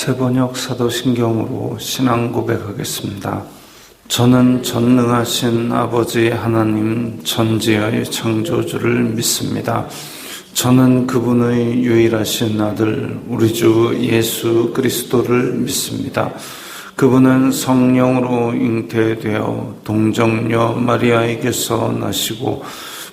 새번역 사도신경으로 신앙 고백하겠습니다. 저는 전능하신 아버지 하나님 천지의 창조주를 믿습니다. 저는 그분의 유일하신 아들 우리 주 예수 그리스도를 믿습니다. 그분은 성령으로 잉태되어 동정녀 마리아에게서 나시고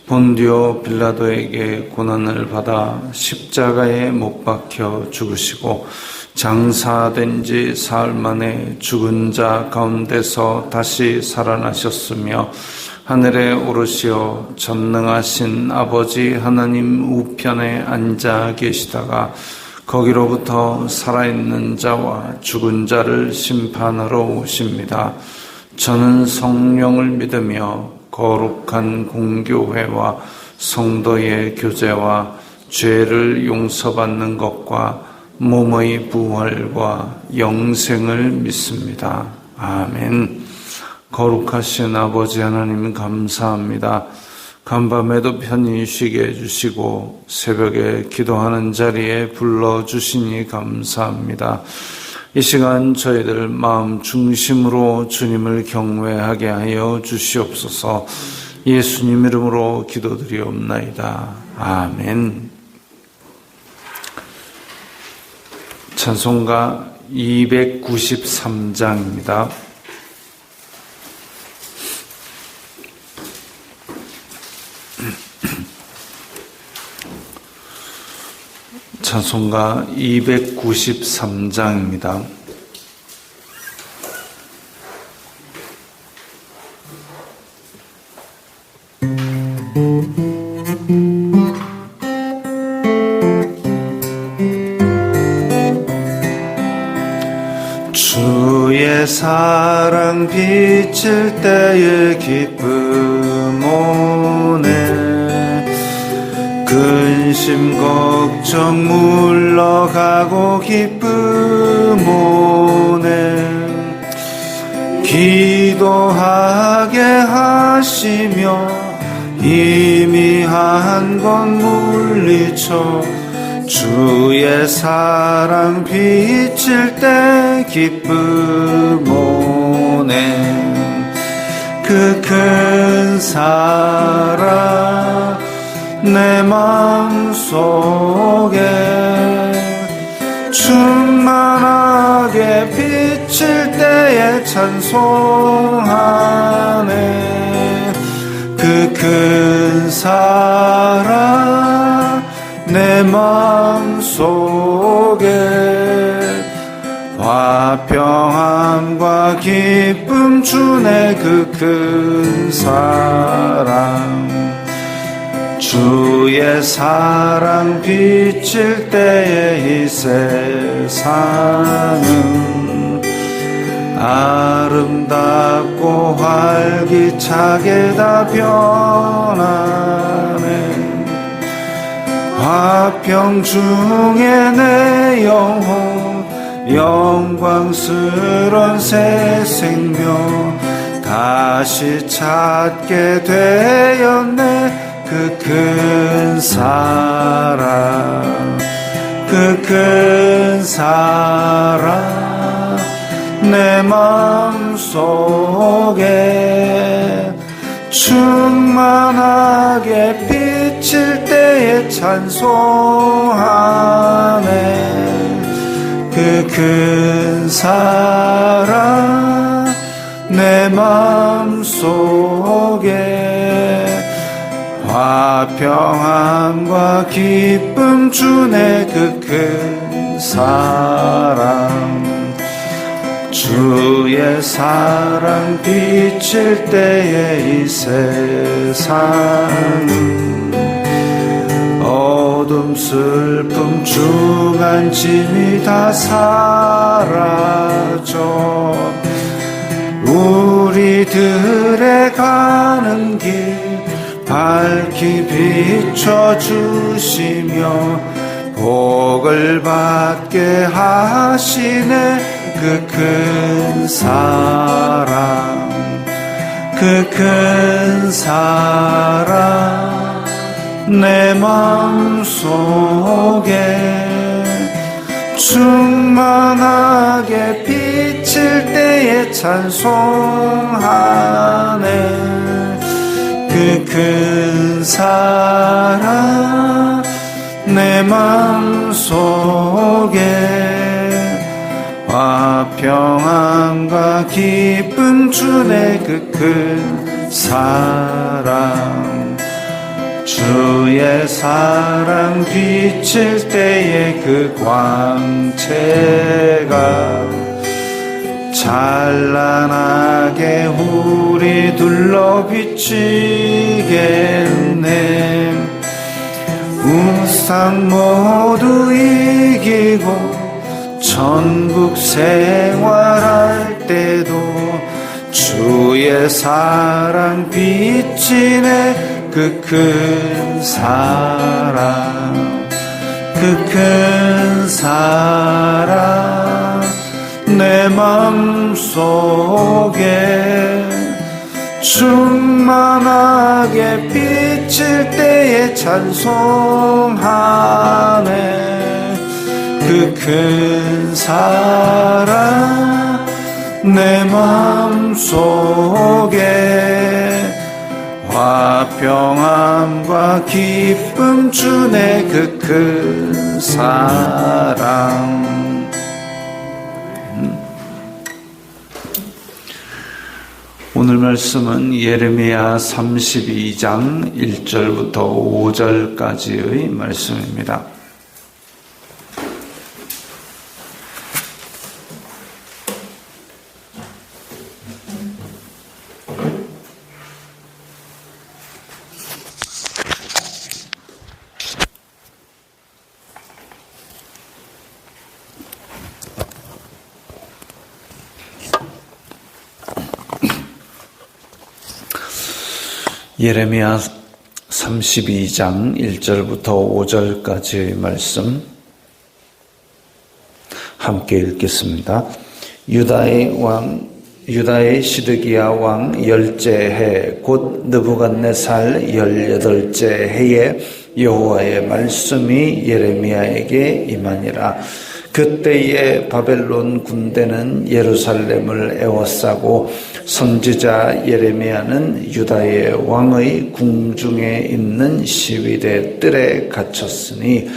본디오 빌라도에게 고난을 받아 십자가에 못 박혀 죽으시고 장사된 지 사흘 만에 죽은 자 가운데서 다시 살아나셨으며 하늘에 오르시어 전능하신 아버지 하나님 우편에 앉아 계시다가 거기로부터 살아있는 자와 죽은 자를 심판하러 오십니다. 저는 성령을 믿으며 거룩한 공교회와 성도의 교제와 죄를 용서받는 것과 몸의 부활과 영생을 믿습니다. 아멘. 거룩하신 아버지 하나님 감사합니다. 간밤에도 편히 쉬게 해주시고 새벽에 기도하는 자리에 불러주시니 감사합니다. 이 시간 저희들 마음 중심으로 주님을 경외하게 하여 주시옵소서. 예수님 이름으로 기도드리옵나이다. 아멘. 찬송가 293장입니다. 찬송가 293장입니다. 주의 사랑 비칠 때의 기쁨 오네. 근심 걱정 물러가고 기쁨 오네. 기도하게 하시며 희미한 건 물리쳐 주의 사랑 비칠 때 기쁨 오네. 그 큰 사랑 내 마음속에 충만하게 비칠 때에 찬송하네. 그 큰 사랑 내 마음속에 화평함과 기쁨 주네. 그 큰 사랑 주의 사랑 비칠 때에 이 세상은 아름답고 활기차게 다 변하네. 화평 중에 내 영혼 영광스런 새 생명 다시 찾게 되었네. 그 큰 사랑 그 큰 사랑 내 마음속에 충만하게 비칠 때에 찬송하네. 그 큰 사랑 내 마음속에 화평함과 기쁨 주네. 그 큰 사랑 주의 사랑 비칠 때에 이 세상은 어둠 슬픔 중한 짐이 다 사라져 우리들의 가는 길 밝히 비춰주시며 복을 받게 하시네. 그 큰 사랑 그 큰 사랑 내 마음속에 충만하게 비칠 때에 찬송하네. 그 큰 사랑 내 마음속에 화평함과 기쁨 주네. 그 큰 사랑 주의 사랑 비칠 때에 그 광채가 찬란하게 우리 둘러 비치겠네. 우상 모두 이기고 천국 생활할 때도 주의 사랑 비치네. 그 큰 사랑 그 큰 사랑 내 맘속에 충만하게 비칠 때에 찬송하네. 그 큰 사랑 내 맘속에 화평함과 기쁨 주네. 그 큰 사랑. 오늘 말씀은 예레미야 32장 1절부터 5절까지의 말씀입니다. 예레미야 32장 1절부터 5절까지의 말씀 함께 읽겠습니다. 유다의 시드기야 왕 열째 해 곧 느부갓네살 18째 해에 여호와의 말씀이 예레미야에게 임하니라. 그때에 바벨론 군대는 예루살렘을 에워싸고 선지자 예레미야는 유다의 왕의 궁중에 있는 시위대 뜰에 갇혔으니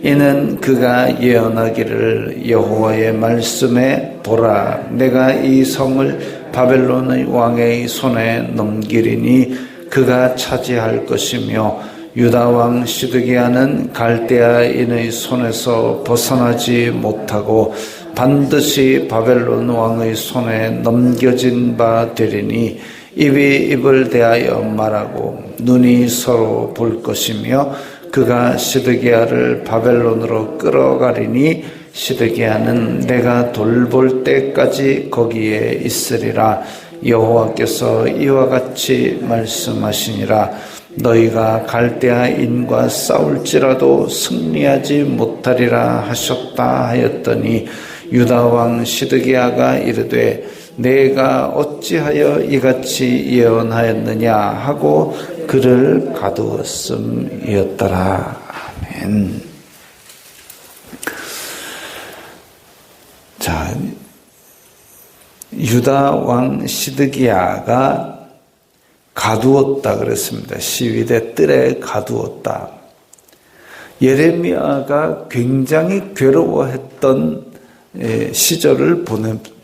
이는 그가 예언하기를 여호와의 말씀에 보라, 내가 이 성을 바벨론의 왕의 손에 넘기리니 그가 차지할 것이며 유다 왕 시드기야는 갈대아인의 손에서 벗어나지 못하고 반드시 바벨론 왕의 손에 넘겨진 바 되리니 입이 입을 대하여 말하고 눈이 서로 볼 것이며 그가 시드기야를 바벨론으로 끌어가리니 시드기야는 내가 돌볼 때까지 거기에 있으리라. 여호와께서 이와 같이 말씀하시니라. 너희가 갈대아인과 싸울지라도 승리하지 못하리라 하셨다 하였더니 유다 왕 시드기야가 이르되 내가 어찌하여 이같이 예언하였느냐 하고 그를 가두었음이었더라. 아멘. 자, 유다 왕 시드기야가 가두었다 그랬습니다. 시위대 뜰에 가두었다. 예레미야가 굉장히 괴로워했던 시절을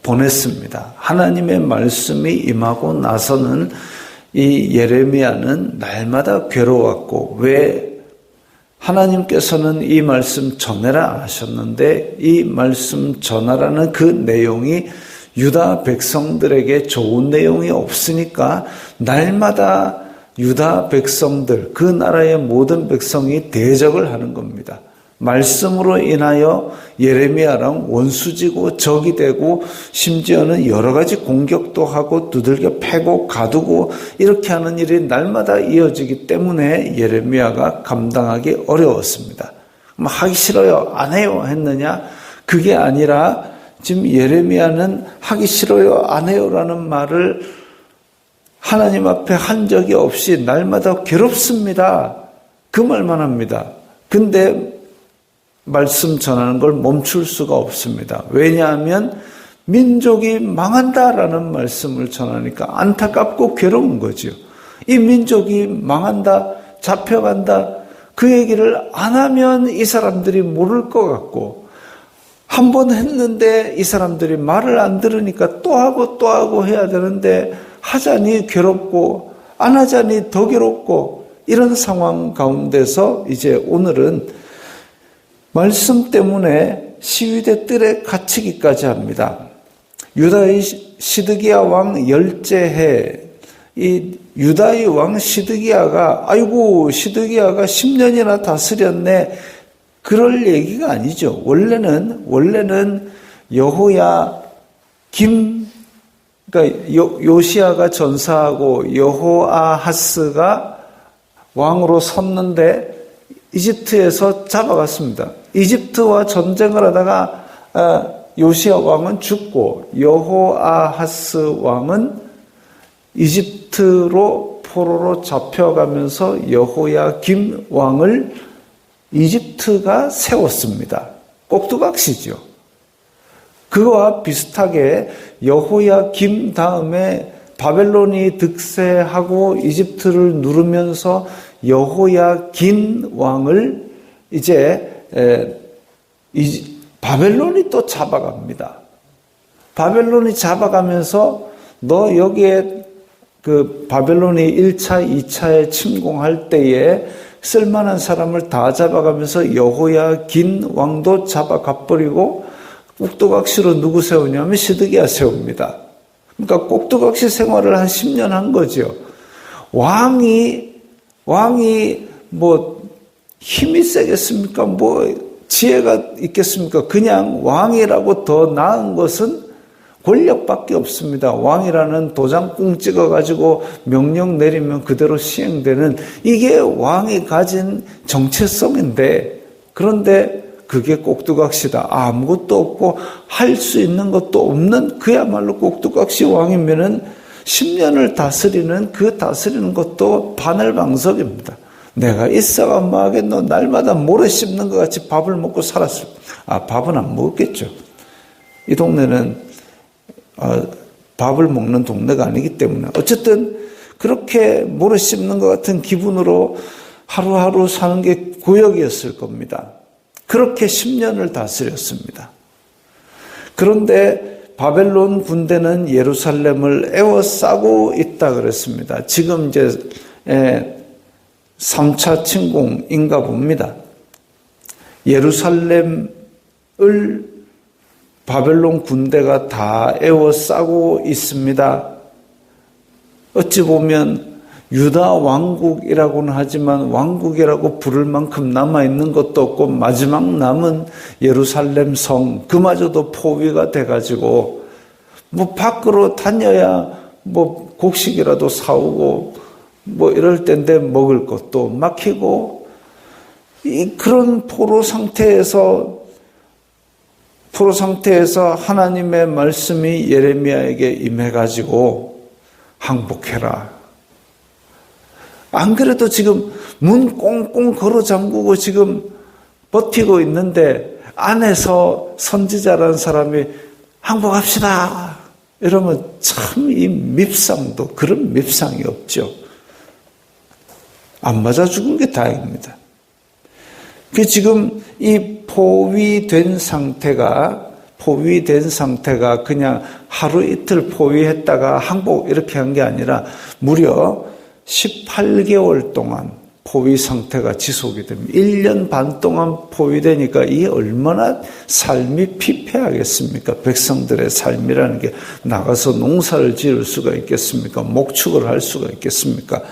보냈습니다. 하나님의 말씀이 임하고 나서는 이 예레미야는 날마다 괴로웠고, 왜 하나님께서는 이 말씀 전해라 하셨는데 이 말씀 전하라는 그 내용이 유다 백성들에게 좋은 내용이 없으니까 날마다 유다 백성들, 그 나라의 모든 백성이 대적을 하는 겁니다. 말씀으로 인하여 예레미야랑 원수지고 적이 되고 심지어는 여러 가지 공격도 하고 두들겨 패고 가두고 이렇게 하는 일이 날마다 이어지기 때문에 예레미야가 감당하기 어려웠습니다. 하기 싫어요, 안 해요 했느냐? 그게 아니라 지금 예레미야는 하기 싫어요, 안 해요라는 말을 하나님 앞에 한 적이 없이 날마다 괴롭습니다. 그 말만 합니다. 근데 말씀 전하는 걸 멈출 수가 없습니다. 왜냐하면 민족이 망한다라는 말씀을 전하니까 안타깝고 괴로운 거죠. 이 민족이 망한다, 잡혀간다, 그 얘기를 안 하면 이 사람들이 모를 것 같고, 한 번 했는데 이 사람들이 말을 안 들으니까 또 하고 해야 되는데 하자니 괴롭고 안 하자니 더 괴롭고, 이런 상황 가운데서 이제 오늘은 말씀 때문에 시위대 뜰에 갇히기까지 합니다. 유다의 시드기야 왕 열째해, 이 유다의 왕 시드기야가 아이고 시드기야가 10년이나 다스렸네, 그럴 얘기가 아니죠. 원래는 여호야 그러니까 요시야가 전사하고 여호아하스가 왕으로 섰는데 이집트에서 잡아갔습니다. 이집트와 전쟁을 하다가 요시야 왕은 죽고 여호아하스 왕은 이집트로 포로로 잡혀가면서 여호야김 왕을 이집트가 세웠습니다. 꼭두각시죠. 그거와 비슷하게 여호야김 다음에 바벨론이 득세하고 이집트를 누르면서 여호야긴 왕을 이제 바벨론이 또 잡아갑니다. 바벨론이 잡아가면서 너 여기에 그 바벨론이 1차, 2차에 침공할 때에 쓸만한 사람을 다 잡아가면서 여호야긴 왕도 잡아가버리고 꼭두각시로 누구 세우냐면 시드기야 세웁니다. 그러니까 꼭두각시 생활을 한 10년 한 거죠. 왕이 뭐 힘이 세겠습니까? 뭐 지혜가 있겠습니까? 그냥 왕이라고 더 나은 것은 권력밖에 없습니다. 왕이라는 도장꿍 찍어가지고 명령 내리면 그대로 시행되는, 이게 왕이 가진 정체성인데, 그런데 그게 꼭두각시다. 아무것도 없고 할 수 있는 것도 없는 그야말로 꼭두각시 왕이면은 10년을 다스리는 그 다스리는 것도 바늘방석입니다. 내가 있어가 뭐 하겠노? 날마다 모래 씹는 것 같이 밥을 먹고 살았을. 밥은 안 먹었겠죠. 이 동네는 밥을 먹는 동네가 아니기 때문에 어쨌든 그렇게 모래 씹는 것 같은 기분으로 하루하루 사는 게 고역이었을 겁니다. 그렇게 10년을 다스렸습니다. 그런데 바벨론 군대는 예루살렘을 에워싸고 있다 그랬습니다. 지금 이제 3차 침공인가 봅니다. 예루살렘을 바벨론 군대가 다 에워싸고 있습니다. 어찌 보면 유다 왕국이라고는 하지만 왕국이라고 부를 만큼 남아있는 것도 없고, 마지막 남은 예루살렘 성 그마저도 포위가 돼가지고 뭐 밖으로 다녀야 뭐 곡식이라도 사오고 뭐 이럴 때인데 먹을 것도 막히고, 그런 포로 상태에서 하나님의 말씀이 예레미야에게 임해가지고 항복해라. 안 그래도 지금 문 꽁꽁 걸어 잠그고 지금 버티고 있는데 안에서 선지자라는 사람이 항복합시다 이러면 참 이 밉상도 그런 밉상이 없죠. 안 맞아 죽은 게 다행입니다. 그 지금 이 포위된 상태가 그냥 하루 이틀 포위했다가 항복 이렇게 한 게 아니라 무려 18개월 동안 포위 상태가 지속이 됩니다. 1년 반 동안 포위되니까 이게 얼마나 삶이 피폐하겠습니까? 백성들의 삶이라는 게 나가서 농사를 지을 수가 있겠습니까? 목축을 할 수가 있겠습니까?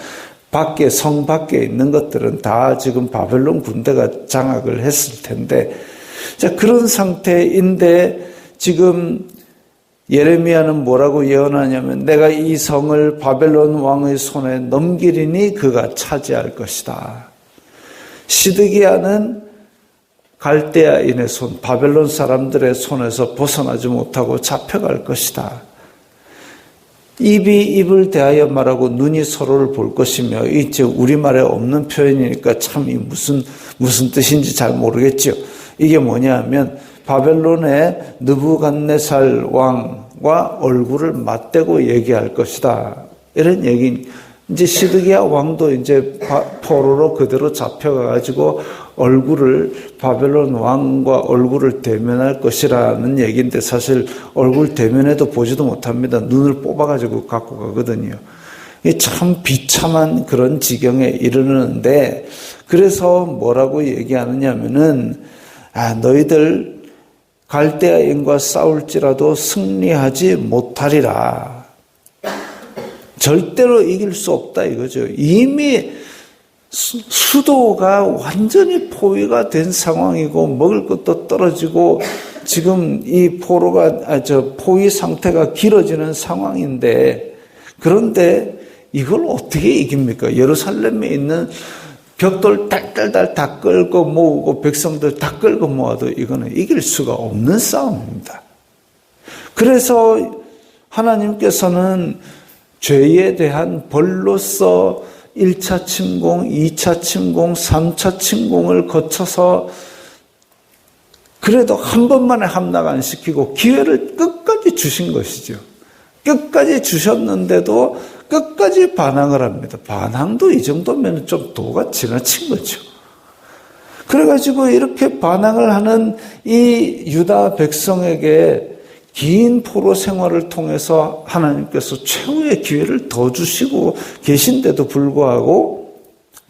성 밖에 있는 것들은 다 지금 바벨론 군대가 장악을 했을 텐데, 자, 그런 상태인데 지금 예레미야는 뭐라고 예언하냐면 내가 이 성을 바벨론 왕의 손에 넘기리니 그가 차지할 것이다. 시드기야는 갈대아인의 손, 바벨론 사람들의 손에서 벗어나지 못하고 잡혀갈 것이다. 입이 입을 대하여 말하고 눈이 서로를 볼 것이며, 이제 우리말에 없는 표현이니까 참 무슨 뜻인지 잘 모르겠죠. 이게 뭐냐면 바벨론의 느부갓네살 왕과 얼굴을 맞대고 얘기할 것이다. 이런 얘기. 이제 시드기야 왕도 이제 포로로 그대로 잡혀가지고 얼굴을 바벨론 왕과 얼굴을 대면할 것이라는 얘기인데 사실 얼굴 대면해도 보지도 못합니다. 눈을 뽑아가지고 갖고 가거든요. 참 비참한 그런 지경에 이르는데 그래서 뭐라고 얘기하느냐면은 너희들 갈대아인과 싸울지라도 승리하지 못하리라. 절대로 이길 수 없다 이거죠. 이미 수도가 완전히 포위가 된 상황이고 먹을 것도 떨어지고 지금 이 포위 상태가 길어지는 상황인데 그런데 이걸 어떻게 이깁니까? 예루살렘에 있는 벽돌 달달달 다 끌고 모으고 백성들 다 끌고 모아도 이거는 이길 수가 없는 싸움입니다. 그래서 하나님께서는 죄에 대한 벌로서 1차 침공, 2차 침공, 3차 침공을 거쳐서 그래도 한 번만에 함락 안 시키고 기회를 끝까지 주신 것이죠. 끝까지 주셨는데도 끝까지 반항을 합니다. 반항도 이 정도면 좀 도가 지나친 거죠. 그래가지고 이렇게 반항을 하는 이 유다 백성에게 긴 포로 생활을 통해서 하나님께서 최후의 기회를 더 주시고 계신데도 불구하고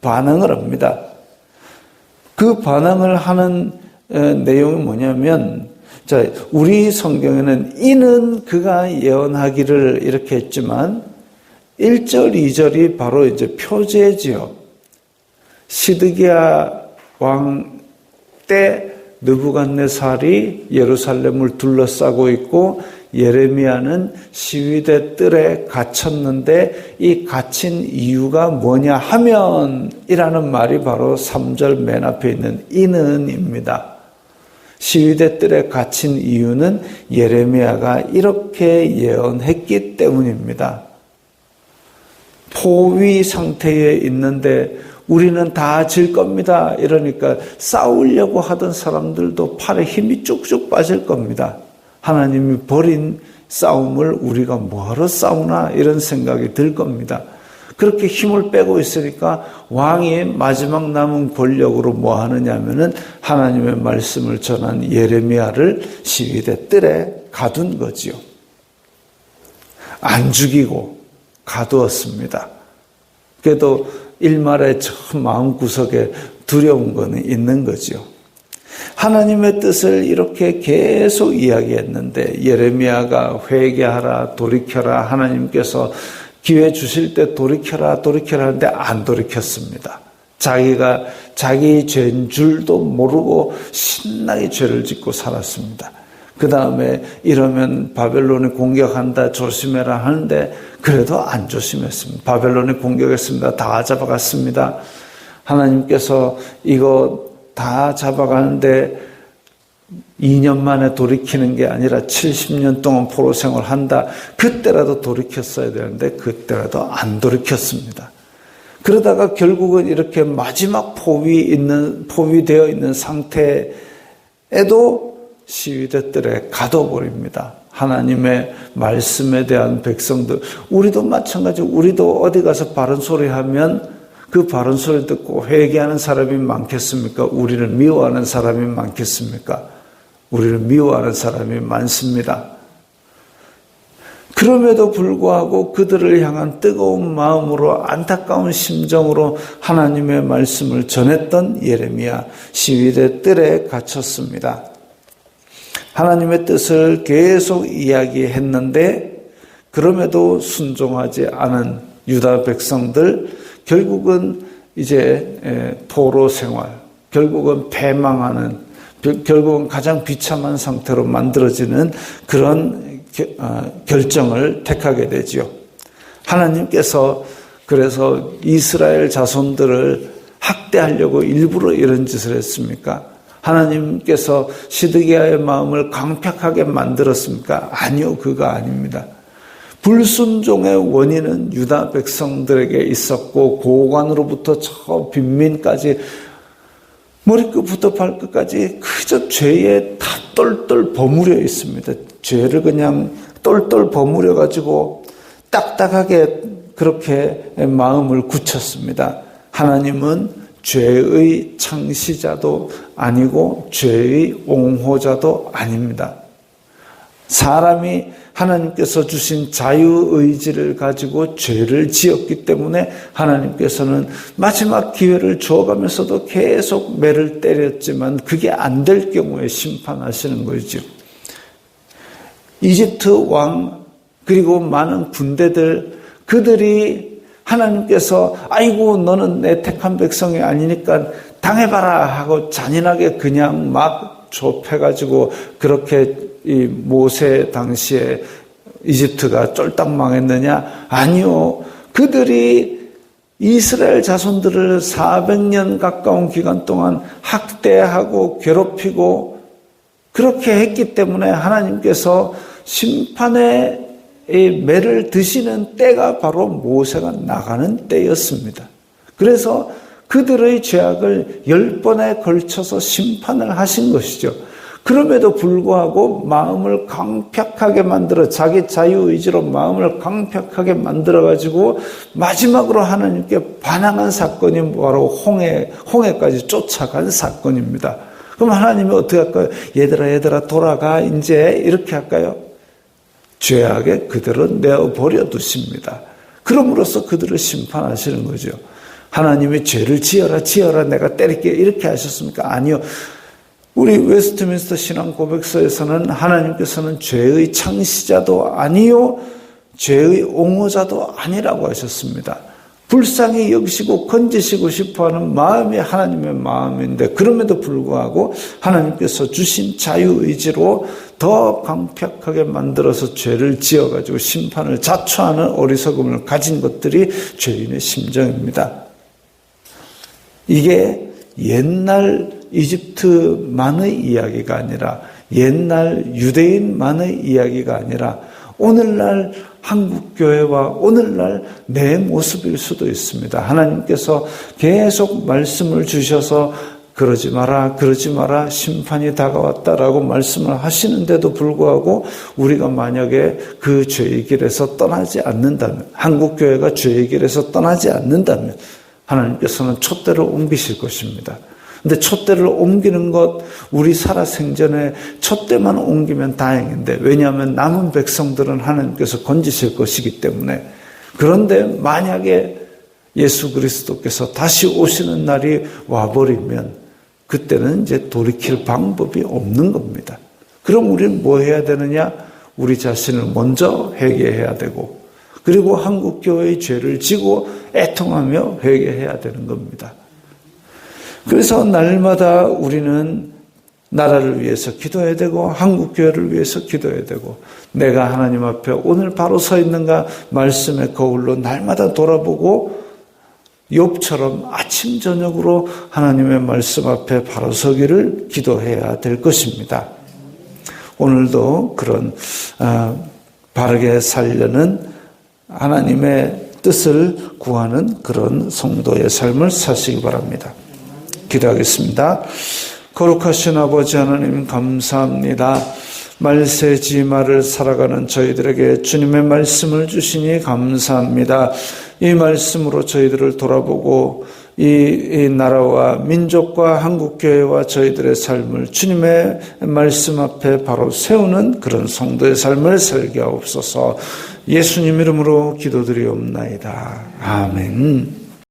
반항을 합니다. 그 반항을 하는 내용이 뭐냐면, 우리 성경에는 이는 그가 예언하기를 이렇게 했지만 1절, 2절이 바로 이제 표제지요. 시드기야 왕 때 느부갓네살이 예루살렘을 둘러싸고 있고 예레미야는 시위대 뜰에 갇혔는데 이 갇힌 이유가 뭐냐 하면 이라는 말이 바로 3절 맨 앞에 있는 이는입니다. 시위대 뜰에 갇힌 이유는 예레미야가 이렇게 예언했기 때문입니다. 포위 상태에 있는데 우리는 다 질 겁니다. 이러니까 싸우려고 하던 사람들도 팔에 힘이 쭉쭉 빠질 겁니다. 하나님이 버린 싸움을 우리가 뭐하러 싸우나 이런 생각이 들 겁니다. 그렇게 힘을 빼고 있으니까 왕이 마지막 남은 권력으로 뭐 하느냐면은 하나님의 말씀을 전한 예레미야를 시위대 뜰에 가둔 거지요. 안 죽이고 가두었습니다. 그래도 일말의 저 마음구석에 두려운 거는 있는 거죠. 하나님의 뜻을 이렇게 계속 이야기했는데 예레미야가 회개하라 돌이켜라 하나님께서 기회 주실 때 돌이켜라 하는데 안 돌이켰습니다. 자기가 자기 죄인 줄도 모르고 신나게 죄를 짓고 살았습니다. 그 다음에 이러면 바벨론이 공격한다 조심해라 하는데 그래도 안 조심했습니다. 바벨론이 공격했습니다. 다 잡아갔습니다. 하나님께서 이거 다 잡아가는데 2년 만에 돌이키는 게 아니라 70년 동안 포로 생활한다. 그때라도 돌이켰어야 되는데 그때라도 안 돌이켰습니다. 그러다가 결국은 이렇게 마지막 포위되어 있는 상태에도 시위대 뜰에 가둬버립니다. 하나님의 말씀에 대한 백성들, 우리도 마찬가지. 우리도 어디 가서 바른 소리 하면 그 바른 소리 듣고 회개하는 사람이 많겠습니까? 우리를 미워하는 사람이 많겠습니까? 우리를 미워하는 사람이 많습니다. 그럼에도 불구하고 그들을 향한 뜨거운 마음으로 안타까운 심정으로 하나님의 말씀을 전했던 예레미야, 시위대 뜰에 갇혔습니다. 하나님의 뜻을 계속 이야기했는데 그럼에도 순종하지 않은 유다 백성들, 결국은 이제 포로 생활, 결국은 패망하는, 결국은 가장 비참한 상태로 만들어지는 그런 결정을 택하게 되죠. 하나님께서 그래서 이스라엘 자손들을 학대하려고 일부러 이런 짓을 했습니까? 하나님께서 시드기야의 마음을 강팍하게 만들었습니까? 아니요, 그거 아닙니다. 불순종의 원인은 유다 백성들에게 있었고 고관으로부터 저 빈민까지 머리끝부터 발끝까지 그저 죄에 다 똘똘 버무려 있습니다. 죄를 그냥 똘똘 버무려 가지고 딱딱하게 그렇게 마음을 굳혔습니다. 하나님은 죄의 창시자도 아니고 죄의 옹호자도 아닙니다. 사람이 하나님께서 주신 자유의지를 가지고 죄를 지었기 때문에 하나님께서는 마지막 기회를 주어가면서도 계속 매를 때렸지만 그게 안 될 경우에 심판하시는 거죠. 이집트 왕 그리고 많은 군대들 그들이 하나님께서 아이고 너는 내 택한 백성이 아니니까 당해봐라 하고 잔인하게 그냥 막 좁혀가지고 그렇게 이 모세 당시에 이집트가 쫄딱 망했느냐? 아니요. 그들이 이스라엘 자손들을 400년 가까운 기간 동안 학대하고 괴롭히고 그렇게 했기 때문에 하나님께서 심판의 매를 드시는 때가 바로 모세가 나가는 때였습니다. 그래서 그들의 죄악을 10번에 걸쳐서 심판을 하신 것이죠. 그럼에도 불구하고 마음을 강팍하게 만들어 자기 자유의지로 마음을 강팍하게 만들어가지고 마지막으로 하나님께 반항한 사건이 바로 홍해까지 쫓아간 사건입니다. 그럼 하나님이 어떻게 할까요? 얘들아 돌아가 이제 이렇게 할까요? 죄악에 그대로 내어버려 두십니다. 그럼으로써 그들을 심판하시는 거죠. 하나님이 죄를 지어라 내가 때릴게 이렇게 하셨습니까? 아니요. 우리 웨스트민스터 신앙 고백서에서는 하나님께서는 죄의 창시자도 아니요 죄의 옹호자도 아니라고 하셨습니다. 불쌍히 여기시고 건지시고 싶어하는 마음이 하나님의 마음인데 그럼에도 불구하고 하나님께서 주신 자유의지로 더 강팍하게 만들어서 죄를 지어가지고 심판을 자초하는 어리석음을 가진 것들이 죄인의 심정입니다. 이게 옛날 이집트만의 이야기가 아니라 옛날 유대인만의 이야기가 아니라 오늘날 한국교회와 오늘날 내 모습일 수도 있습니다. 하나님께서 계속 말씀을 주셔서 그러지 마라 심판이 다가왔다라고 말씀을 하시는데도 불구하고 우리가 만약에 그 죄의 길에서 떠나지 않는다면 한국교회가 죄의 길에서 떠나지 않는다면 하나님께서는 촛대를 옮기실 것입니다. 근데 촛대를 옮기는 것 우리 살아생전에 촛대만 옮기면 다행인데 왜냐하면 남은 백성들은 하나님께서 건지실 것이기 때문에 그런데 만약에 예수 그리스도께서 다시 오시는 날이 와버리면 그때는 이제 돌이킬 방법이 없는 겁니다. 그럼 우리는 뭐 해야 되느냐? 우리 자신을 먼저 회개해야 되고 그리고 한국교회의 죄를 지고 애통하며 회개해야 되는 겁니다. 그래서 날마다 우리는 나라를 위해서 기도해야 되고 한국교회를 위해서 기도해야 되고 내가 하나님 앞에 오늘 바로 서 있는가 말씀의 거울로 날마다 돌아보고 욥처럼 아침 저녁으로 하나님의 말씀 앞에 바로 서기를 기도해야 될 것입니다. 오늘도 그런 바르게 살려는 하나님의 뜻을 구하는 그런 성도의 삶을 사시기 바랍니다. 기도하겠습니다. 거룩하신 아버지 하나님 감사합니다. 말세지마를 살아가는 저희들에게 주님의 말씀을 주시니 감사합니다. 이 말씀으로 저희들을 돌아보고 이 나라와 민족과 한국교회와 저희들의 삶을 주님의 말씀 앞에 바로 세우는 그런 성도의 삶을 살게 하옵소서. 예수님 이름으로 기도드리옵나이다. 아멘.